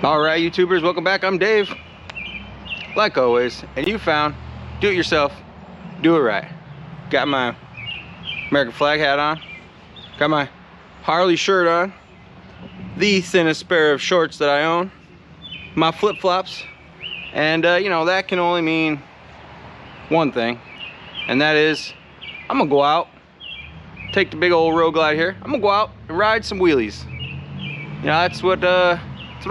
All right, YouTubers, welcome back. I'm Dave, like always, and you found do it yourself, do it right. Got my American flag hat on, got my Harley shirt on, the thinnest pair of shorts that I own, my flip-flops, and you know, that can only mean one thing, and that is I'm gonna go out, take the big old road glide here, I'm gonna go out and ride some wheelies. You know, that's what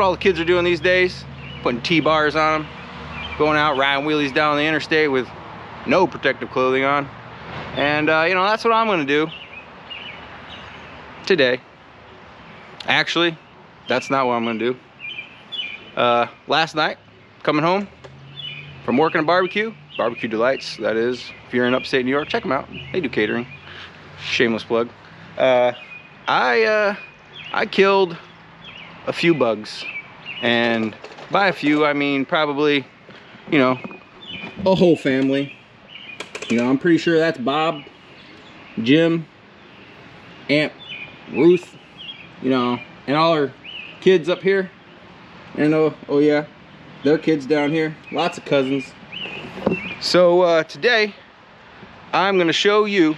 all the kids are doing these days, putting T-bars on them, going out riding wheelies down the interstate with no protective clothing on. And you know, that's what I'm gonna do today. Actually, that's not what I'm gonna do. Last night, coming home from working a barbecue Delights, that is. If you're in upstate New York, check them out, they do catering. Shameless plug. I killed a few bugs, and by a few I mean probably, you know, a whole family. You know, I'm pretty sure that's Bob, Jim, Aunt Ruth, you know, and all her kids up here, and oh yeah, their kids down here, lots of cousins. So today I'm gonna show you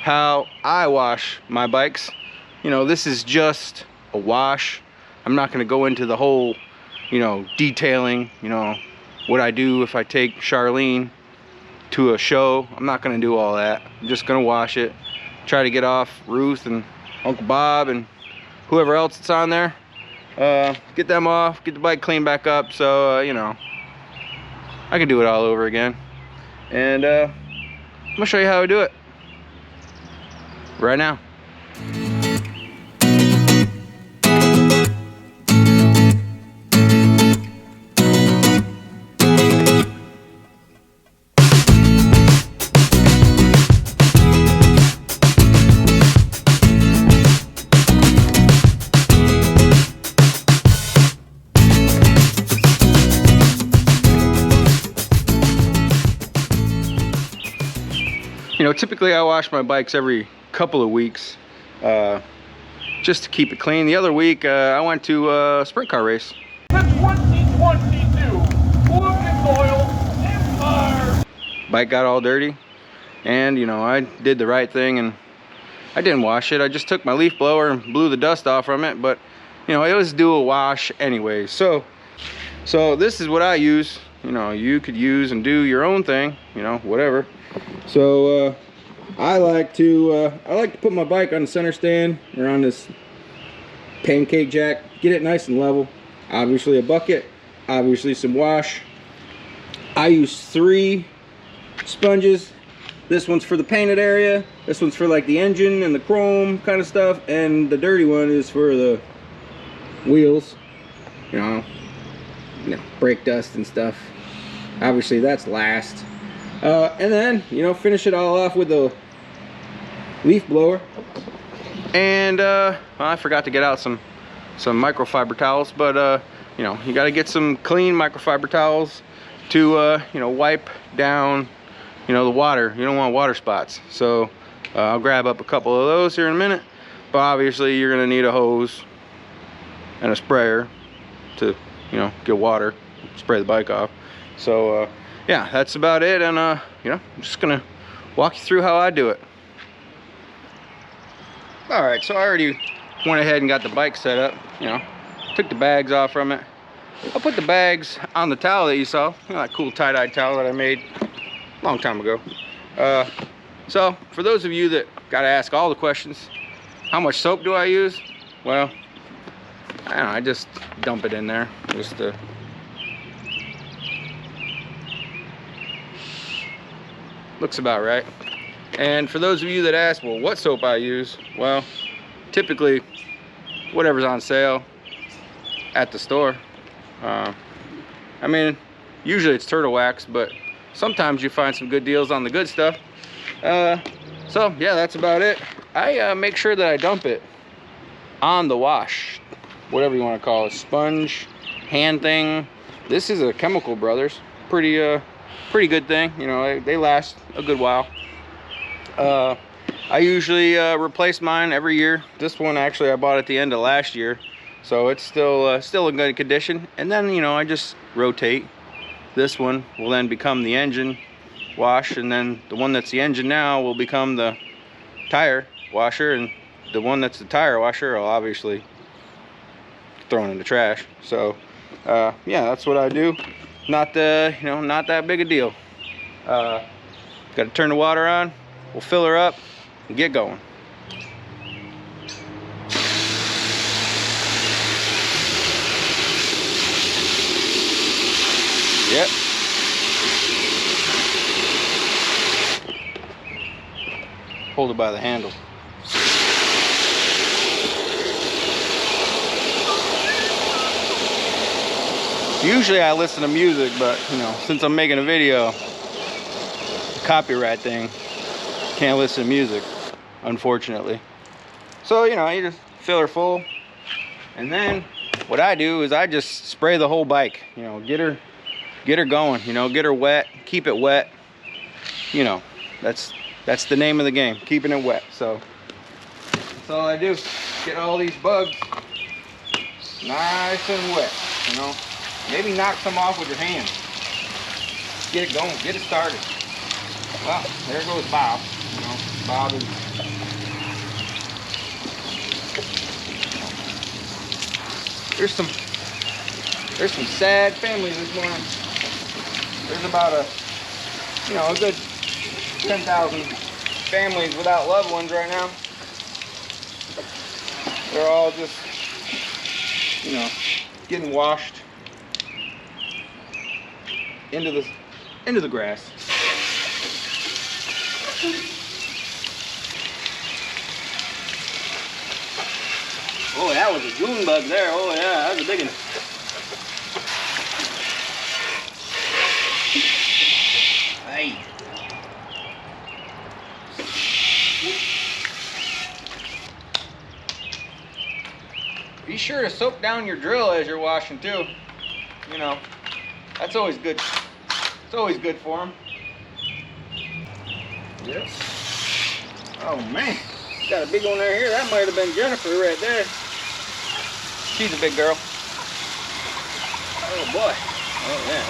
how I wash my bikes. You know, this is just a wash. I'm not going to go into the whole, you know, detailing, you know, what I do if I take Charlene to a show. I'm not going to do all that. I'm just going to wash it, try to get off Ruth and Uncle Bob and whoever else that's on there, get them off, get the bike cleaned back up, so you know, I can do it all over again. And I'm gonna show you how I do it right now. You know, typically I wash my bikes every couple of weeks, just to keep it clean. The other week I went to a sprint car race. The 2022 Lucas Oil Empire. Bike got all dirty, and you know, I did the right thing and I didn't wash it. I just took my leaf blower and blew the dust off from it, but you know, it was due a wash anyway. So this is what I use. You know, you could use and do your own thing, you know, whatever. So I like to put my bike on the center stand or on this pancake jack, get it nice and level. Obviously a bucket, obviously some wash. I use 3 sponges. This one's for the painted area, this one's for like the engine and the chrome kind of stuff, and the dirty one is for the wheels, you know, brake dust and stuff. Obviously that's last. And then, you know, finish it all off with the leaf blower. And well, I forgot to get out some microfiber towels, but you know, you got to get some clean microfiber towels to you know, wipe down, you know, the water. You don't want water spots. So I'll grab up a couple of those here in a minute. But obviously you're gonna need a hose and a sprayer to, you know, get water, spray the bike off. So yeah, that's about it. And you know, I'm just gonna walk you through how I do it. All right, so I already went ahead and got the bike set up. You know, took the bags off from it. I'll put the bags on the towel that you saw, you know, that cool tie-dye towel that I made a long time ago. So for those of you that gotta ask all the questions, how much soap do I use? Well, I don't know, I just dump it in there just to looks about right. And for those of you that ask, well, what soap I use? Well, typically whatever's on sale at the store. I mean, usually it's turtle wax, but sometimes you find some good deals on the good stuff. So yeah, that's about it. I make sure that I dump it on the wash, whatever you want to call it, sponge, hand thing. This is a Chemical Brothers, pretty good thing. You know, they last a good while. I usually replace mine every year. This one actually I bought at the end of last year, So it's still in good condition. And then, you know, I just rotate. This one will then become the engine wash, and then the one that's the engine now will become the tire washer, and the one that's the tire washer I'll obviously throw in the trash. So yeah, that's what I do. Not not that big a deal. Got to turn the water on, we'll fill her up and get going. Yep. Hold it by the handle. Usually I listen to music, but you know, since I'm making a video, copyright thing, can't listen to music, unfortunately. So, you know, you just fill her full, and then what I do is I just spray the whole bike. You know, get her going. You know, get her wet, keep it wet. You know, that's the name of the game, keeping it wet. So that's all I do. Get all these bugs nice and wet. You know, maybe knock some off with your hand. Get it going, get it started. Well, there goes Bob. You know, Bob is. There's some sad families this morning. There's about a good 10,000 families without loved ones right now. They're all just, you know, getting washed into the grass. Oh, that was a June bug there. Oh yeah, that was a big one. Hey. Be sure to soak down your drill as you're washing too. You know, that's always good. It's always good for them. Yep. Oh man, got a big one right here. That might have been Jennifer right there. She's a big girl. Oh boy. Oh yeah.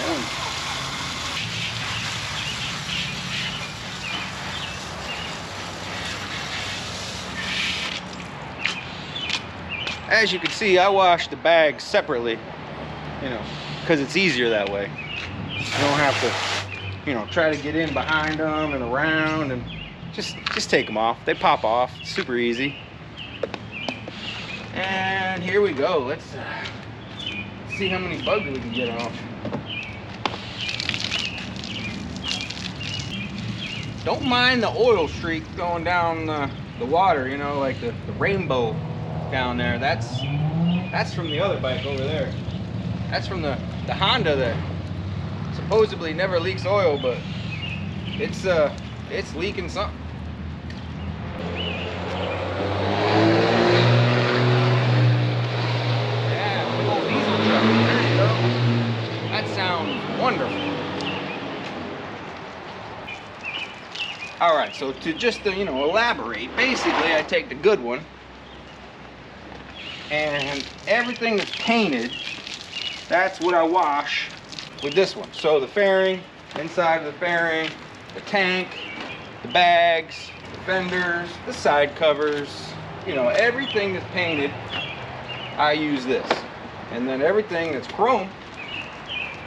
As you can see, I wash the bags separately, you know, because it's easier that way. You don't have to, you know, try to get in behind them and around, and just take them off. They pop off, super easy. And here we go. Let's see how many bugs we can get off. Don't mind the oil streak going down the water, you know, like the rainbow down there. That's from the other bike over there. That's from the Honda that supposedly never leaks oil, but it's leaking something. Yeah, big old diesel truck. There you go. That sounds wonderful. All right, so to just you know, elaborate, basically I take the good one, and everything that's painted, that's what I wash with this one. So the fairing, inside of the fairing, the tank, the bags, the fenders, the side covers, you know, everything that's painted, I use this. And then everything that's chrome,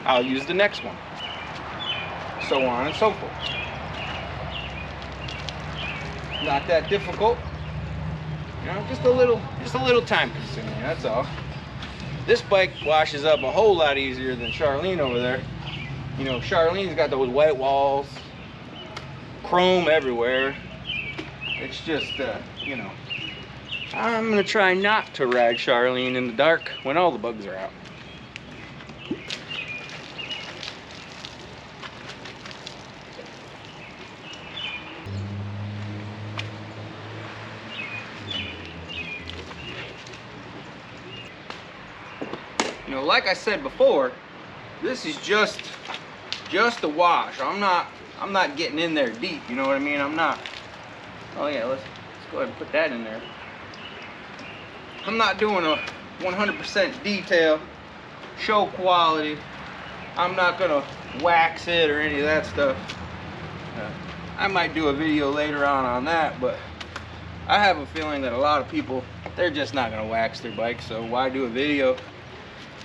I'll use the next one. So on and so forth. Not that difficult. You know, just a little time consuming, that's all. This bike washes up a whole lot easier than Charlene over there. You know, Charlene's got those white walls, chrome everywhere. It's just, you know, I'm gonna try not to ride Charlene in the dark when all the bugs are out. You know, like I said before, this is just a wash. I'm not getting in there deep, you know what I mean? I'm not. Oh yeah, let's go ahead and put that in there. I'm not doing 100% detail, show quality. I'm not gonna wax it or any of that stuff. I might do a video later on that, but I have a feeling that a lot of people, they're just not gonna wax their bikes, so why do a video?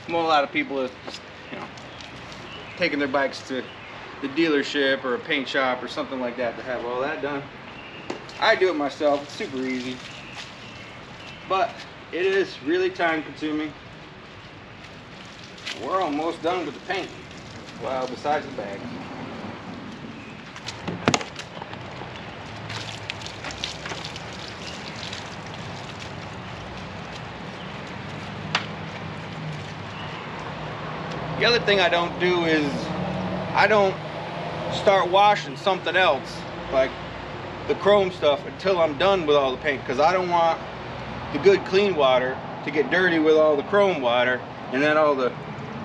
Well, a lot of people are just, you know, taking their bikes to the dealership or a paint shop or something like that to have all that done. I do it myself. It's super easy, but it is really time consuming. We're almost done with the paint. Well, besides the bag. The other thing I don't do is I don't start washing something else, like the chrome stuff, until I'm done with all the paint, because I don't want the good clean water to get dirty with all the chrome water and then all the,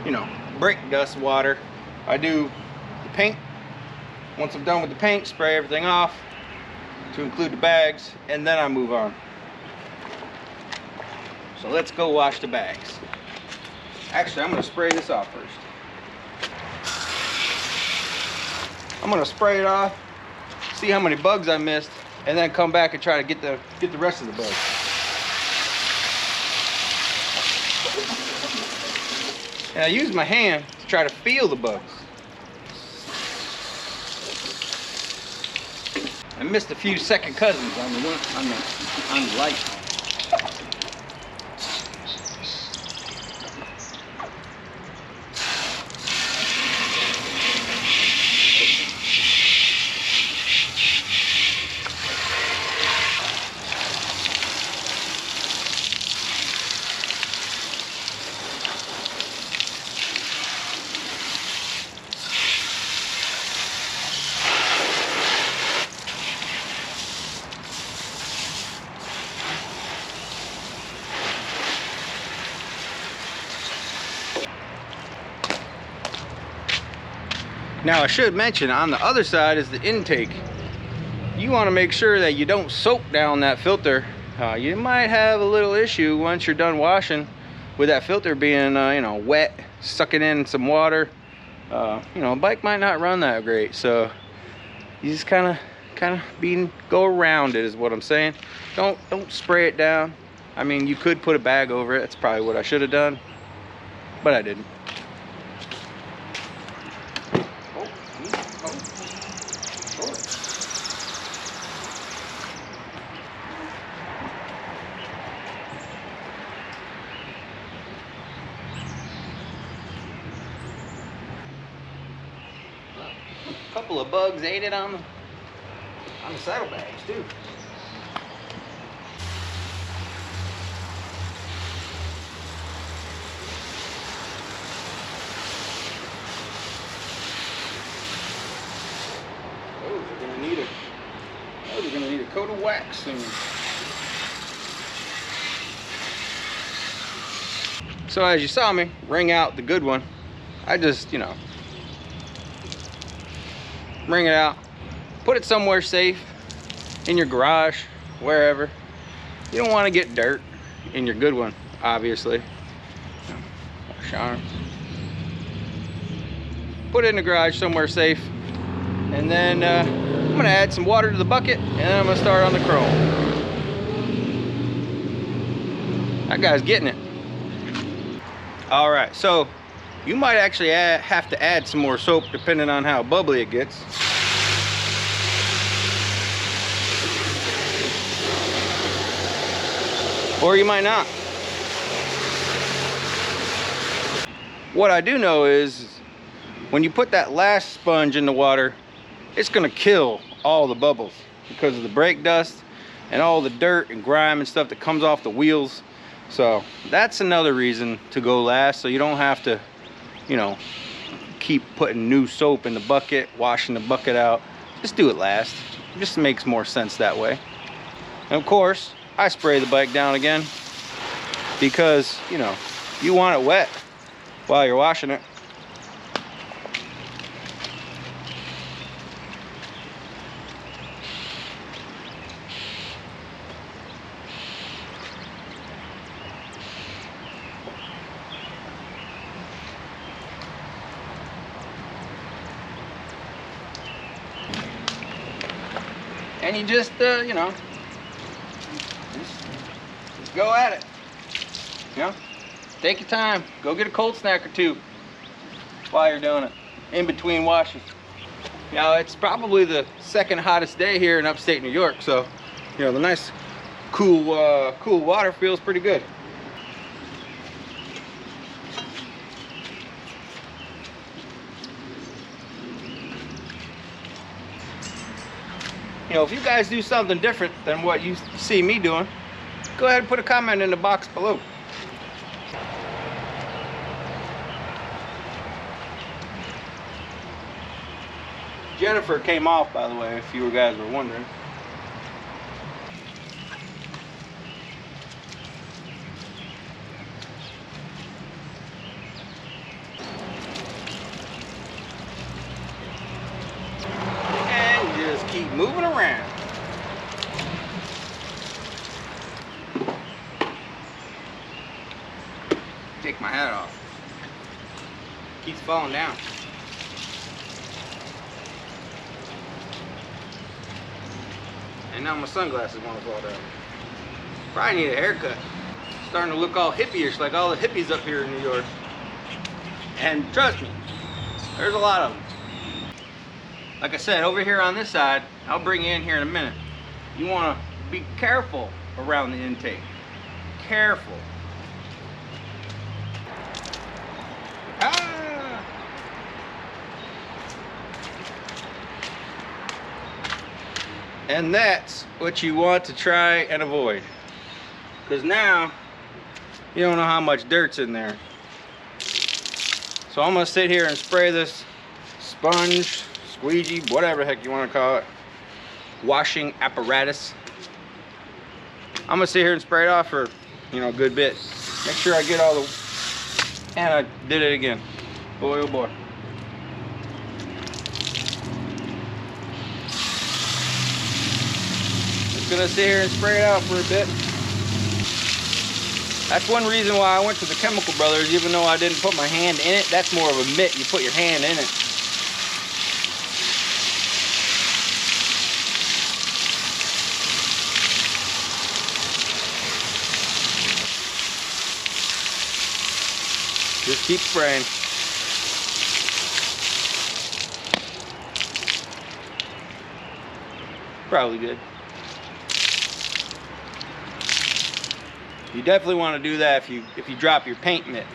you know, brake dust water. I do the paint. Once I'm done with the paint, spray everything off to include the bags, and then I move on. So let's go wash the bags. Actually, I'm going to spray this off first. I'm going to spray it off, see how many bugs I missed, and then come back and try to get the rest of the bugs. And I use my hand to try to feel the bugs. I missed a few second cousins on the light. Now I should mention, on the other side is the intake. You want to make sure that you don't soak down that filter. You might have a little issue once you're done washing with that filter being you know, wet, sucking in some water. You know, a bike might not run that great, so you just kind of go around it is what I'm saying. Don't spray it down. I mean, you could put a bag over it. That's probably what I should have done, but I didn't. Couple of bugs ate it on the saddlebags too. Those are gonna need a coat of wax soon. So as you saw me wring out the good one, I just, you know, wring it out, put it somewhere safe, in your garage, wherever. You don't want to get dirt in your good one, obviously. Wash arms. Put it in the garage somewhere safe, and then I'm gonna add some water to the bucket, and then I'm gonna start on the chrome. That guy's getting it. All right, so you might actually have to add some more soap depending on how bubbly it gets. Or you might not. What I do know is when you put that last sponge in the water, it's gonna kill all the bubbles because of the brake dust and all the dirt and grime and stuff that comes off the wheels. So that's another reason to go last, so you don't have to, you know, keep putting new soap in the bucket, washing the bucket out. Just do it last. It just makes more sense that way. And of course, I spray the bike down again because, you know, you want it wet while you're washing it. And you just, you know, just go at it. You know, take your time. Go get a cold snack or two while you're doing it, in between washes. You know, it's probably the second hottest day here in upstate New York, so, you know, the nice, cool water feels pretty good. You know, if you guys do something different than what you see me doing, go ahead and put a comment in the box below. Jennifer came off, by the way, if you guys were wondering. And just keep moving around. Take my hat off. Keeps falling down. And now my sunglasses want to fall down. Probably need a haircut. Starting to look all hippie-ish like all the hippies up here in New York. And trust me, there's a lot of them. Like I said, over here on this side, I'll bring you in here in a minute. You want to be careful around the intake. Careful. Ah! And that's what you want to try and avoid. Because now, you don't know how much dirt's in there. So I'm going to sit here and spray this sponge, squeegee, whatever the heck you want to call it, washing apparatus. I'm going to sit here and spray it off for, you know, a good bit. Make sure I get all the... And I did it again. Boy, oh boy. Gonna sit here and spray it out for a bit. That's one reason why I went to the Chemical Brothers, even though I didn't put my hand in it. That's more of a mitt. You put your hand in it. Just keep spraying. Probably good. You definitely want to do that if you drop your paint mitt.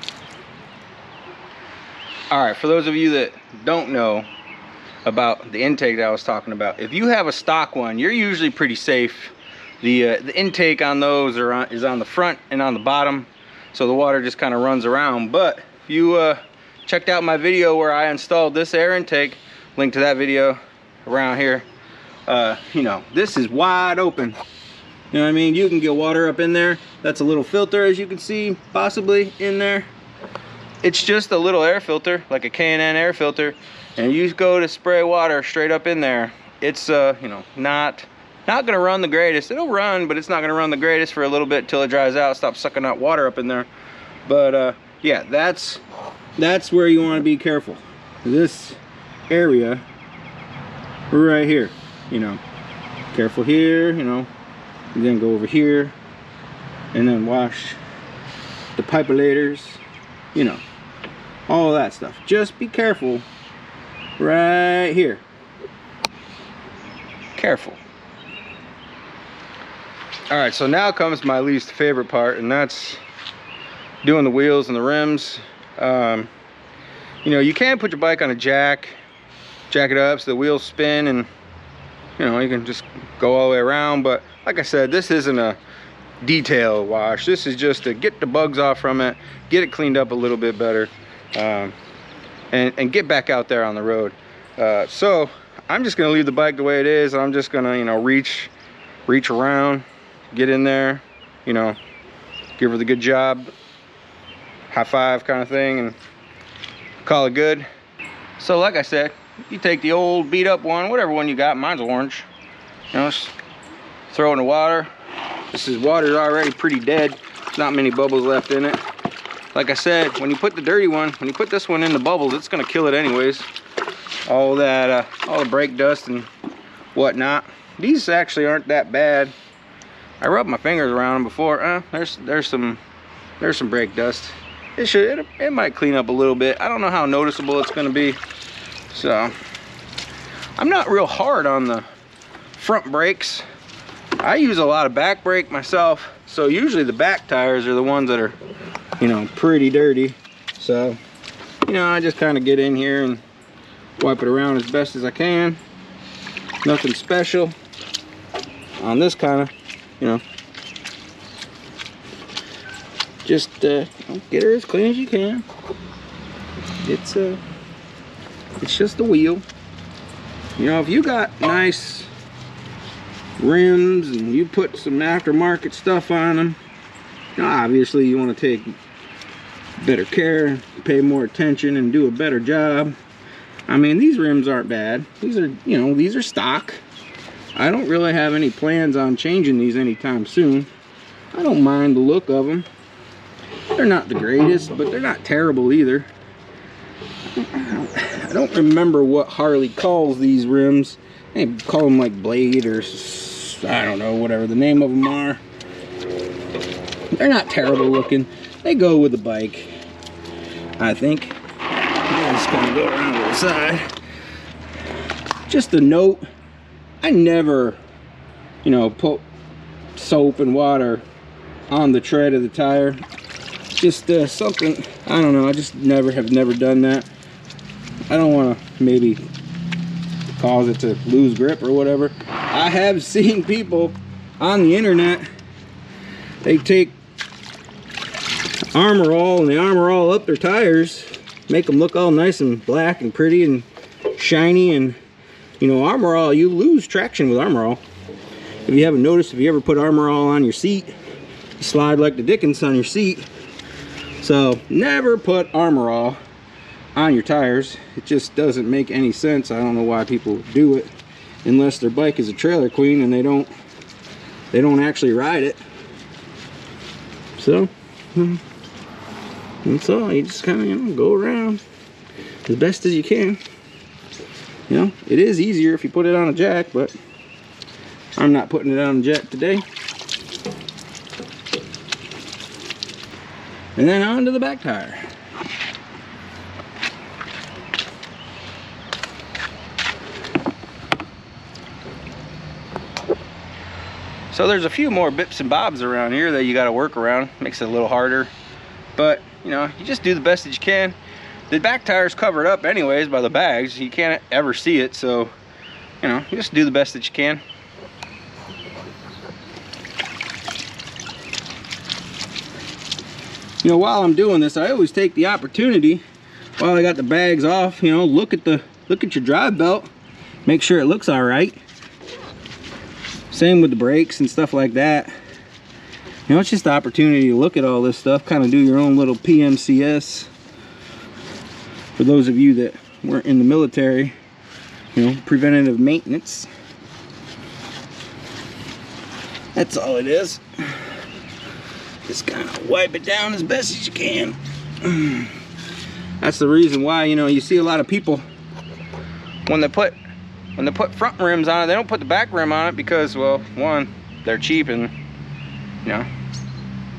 All right, for those of you that don't know about the intake that I was talking about, if you have a stock one, you're usually pretty safe. The intake on those is on the front and on the bottom, so the water just kind of runs around. But if you checked out my video where I installed this air intake, link to that video around here. You know, this is wide open. You know what I mean? You can get water up in there. That's a little filter, as you can see, possibly in there. It's just a little air filter, like a K&N air filter, and you go to spray water straight up in there. It's you know, not gonna run the greatest. It'll run, but it's not gonna run the greatest for a little bit till it dries out. Stop sucking out water up in there. But yeah, that's where you want to be careful. This area right here, you know, careful here, you know. And then go over here and then wash the pipelators, you know, all of that stuff. Just be careful right here. Careful. All right, so now comes my least favorite part, and that's doing the wheels and the rims. You know, you can put your bike on a jack it up so the wheels spin, and you know, you can just go all the way around. But like I said, this isn't a detail wash. This is just to get the bugs off from it, get it cleaned up a little bit better, and get back out there on the road. So I'm just gonna leave the bike the way it is. I'm just gonna, you know, reach around, get in there, you know, give her the good job, high five kind of thing, and call it good. So like I said, you take the old beat up one, whatever one you got. Mine's orange. You know, just throw it in the water. This water's already pretty dead. There's not many bubbles left in it. Like I said, when you put the dirty one, when you put this one in the bubbles, it's gonna kill it anyways. All that, all the brake dust and whatnot. these actually aren't that bad. I rubbed my fingers around them before. There's some brake dust. It might clean up a little bit. I don't know how noticeable it's going to be. So I'm not real hard on the front brakes. I use a lot of back brake myself, so usually the back tires are the ones that are, you know, pretty dirty. So, you know, I just kind of get in here and wipe it around as best as I can. Nothing special on this kind of, you know, just get her as clean as you can. It's just a wheel. You know, if you got nice rims and you put some aftermarket stuff on them, you know, obviously you want to take better care, pay more attention, and do a better job. I mean, these rims aren't bad. These are, you know, these are stock. I don't really have any plans on changing these anytime soon. I don't mind the look of them. They're not the greatest, but they're not terrible either. I don't remember what Harley calls these rims. They call them like Blade or I don't know, whatever the name of them are. They're not terrible looking. They go with the bike, I think. I'm just gonna go around to the side. Just a note, I never, you know, put soap and water on the tread of the tire. Just something, I don't know, I just have never done that. I don't want to maybe cause it to lose grip or whatever. I have seen people on the internet, they take Armor All and they Armor All up their tires, make them look all nice and black and pretty and shiny. And you know, Armor All, you lose traction with Armor All. If you haven't noticed, if you ever put Armor All on your seat, you slide like the dickens on your seat. So never put Armor All on your tires. It just doesn't make any sense. I don't know why people do it, unless their bike is a trailer queen and they don't actually ride it. So that's all. You just kind of, you know, go around as best as you can. You know, it is easier if you put it on a jack, but I'm not putting it on a jack today. And then on to the back tire. So there's a few more bips and bobs around here that you got to work around. Makes it a little harder, but you know, you just do the best that you can. The back tire's covered up anyways by the bags. You can't ever see it, so you know, you just do the best that you can. You know, while I'm doing this, I always take the opportunity, while I got the bags off, you know, look at your drive belt, make sure it looks all right. Same with the brakes and stuff like that. You know, it's just the opportunity to look at all this stuff, kind of do your own little PMCS. For those of you that weren't in the military, you know, preventative maintenance. That's all it is. Just kind of wipe it down as best as you can. That's the reason why, you know, you see a lot of people when they put front rims on it, they don't put the back rim on it because, well, one, they're cheap and, you know,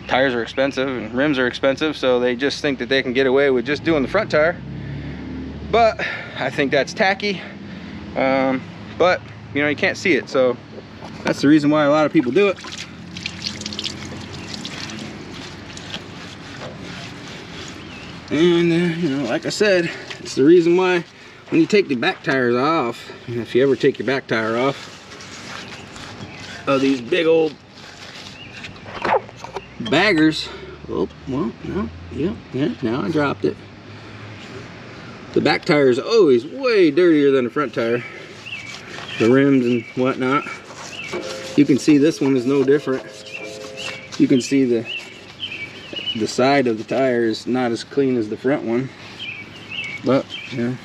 tires are expensive and rims are expensive, so they just think that they can get away with just doing the front tire. But I think that's tacky. But, you know, you can't see it, so that's the reason why a lot of people do it. And you know, like I said, it's the reason why when you take the back tires off, if you ever take your back tire off of these big old baggers, oh, well, no, yeah, now I dropped it. The back tire is always way dirtier than the front tire. The rims and whatnot. You can see this one is no different. You can see the side of the tire is not as clean as the front one, but yeah,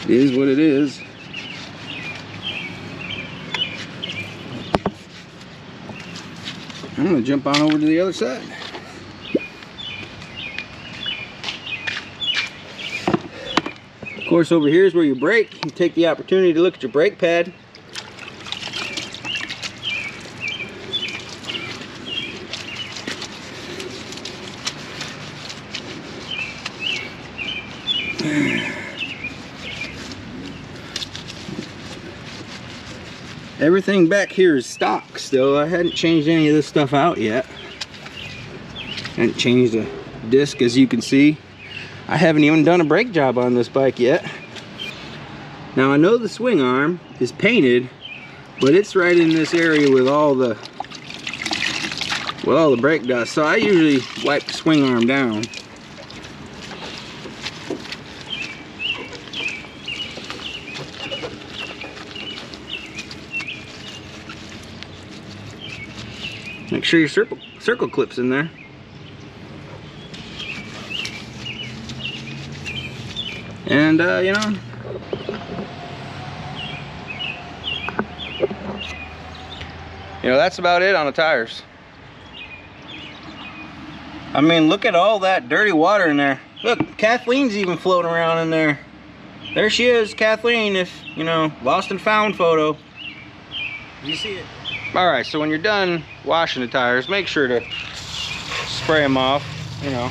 it is what it is. I'm gonna jump on over to the other side. Of course, over here is where you brake. You take the opportunity to look at your brake pad. Everything back here is stock still. I hadn't changed any of this stuff out yet. Hadn't changed the disc, as you can see. I haven't even done a brake job on this bike yet. Now I know the swing arm is painted, but it's right in this area with all the brake dust. So I usually wipe the swing arm down. Make sure your circle clip's in there. And you know, that's about it on the tires. I mean, look at all that dirty water in there. Look, Kathleen's even floating around in there. There she is, Kathleen, if, you know, lost and found photo. You see it? Alright, so when you're done washing the tires, make sure to spray them off, you know,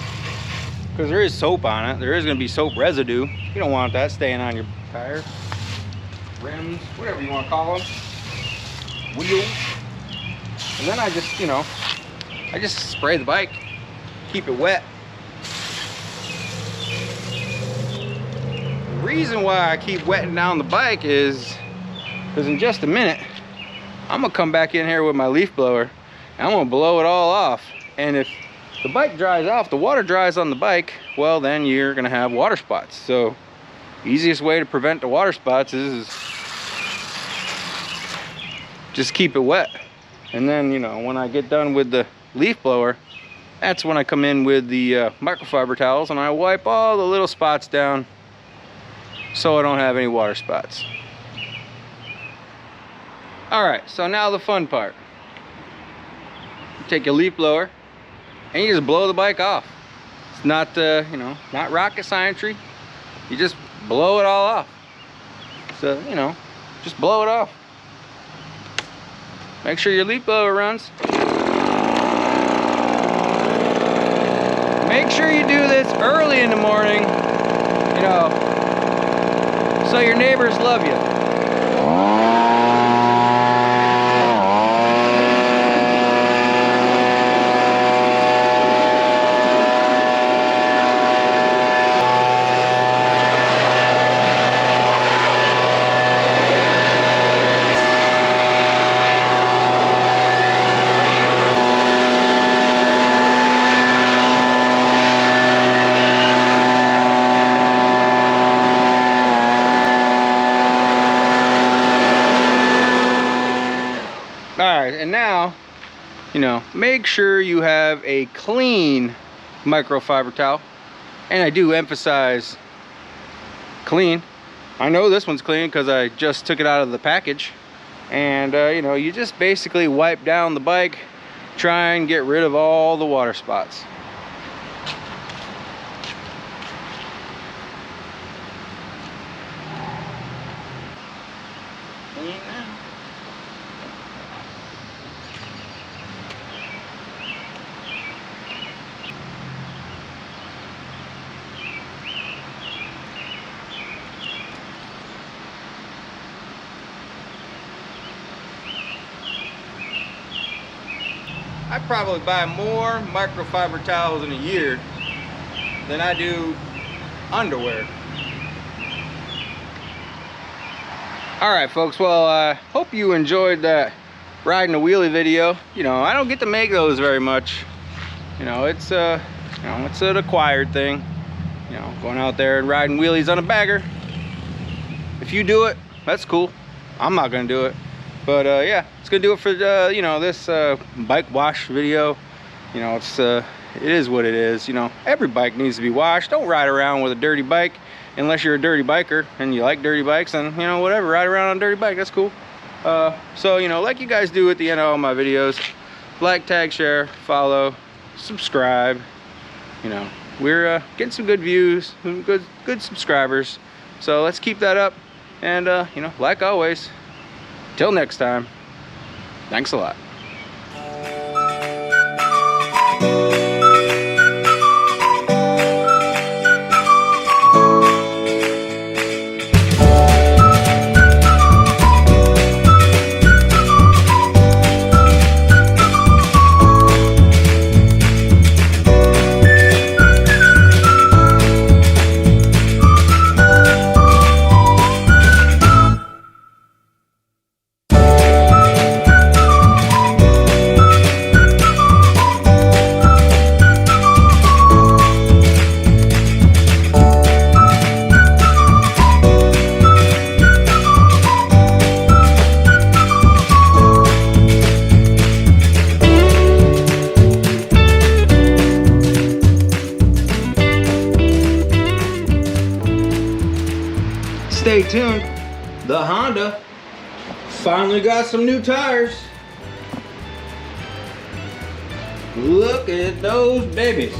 because there is soap on it. There is going to be soap residue. You don't want that staying on your tires, rims, whatever you want to call them, wheels. And then I just, you know, I just spray the bike, keep it wet. The reason why I keep wetting down the bike is because in just a minute, I'm gonna come back in here with my leaf blower and I'm gonna blow it all off. And if the bike dries off, the water dries on the bike, well, then you're gonna have water spots. So easiest way to prevent the water spots is just keep it wet. And then, you know, when I get done with the leaf blower, that's when I come in with the microfiber towels and I wipe all the little spots down so I don't have any water spots. Alright, so now the fun part. You take your leaf blower and you just blow the bike off. It's not, you know, not rocket scientry. You just blow it all off. So, you know, just blow it off. Make sure your leaf blower runs. Make sure you do this early in the morning, you know, so your neighbors love you. Alright, and now, you know, make sure you have a clean microfiber towel. And I do emphasize clean. I know this one's clean because I just took it out of the package. And, you know, you just basically wipe down the bike, try and get rid of all the water spots. Clean now. I probably buy more microfiber towels in a year than I do underwear. Alright folks, well I hope you enjoyed that riding a wheelie video. You know, I don't get to make those very much. You know, it's it's an acquired thing. You know, going out there and riding wheelies on a bagger. If you do it, that's cool. I'm not gonna do it. But yeah, it's gonna do it for you know, this bike wash video. You know, it is what it is. You know, every bike needs to be washed. Don't ride around with a dirty bike unless you're a dirty biker and you like dirty bikes. And you know, whatever, ride around on a dirty bike. That's cool. So you know, like you guys do at the end of all my videos, like, tag, share, follow, subscribe. You know, we're getting some good views, some good subscribers. So let's keep that up. And you know, like always. Till next time, thanks a lot. stay tuned. The Honda finally got some new tires. Look at those babies.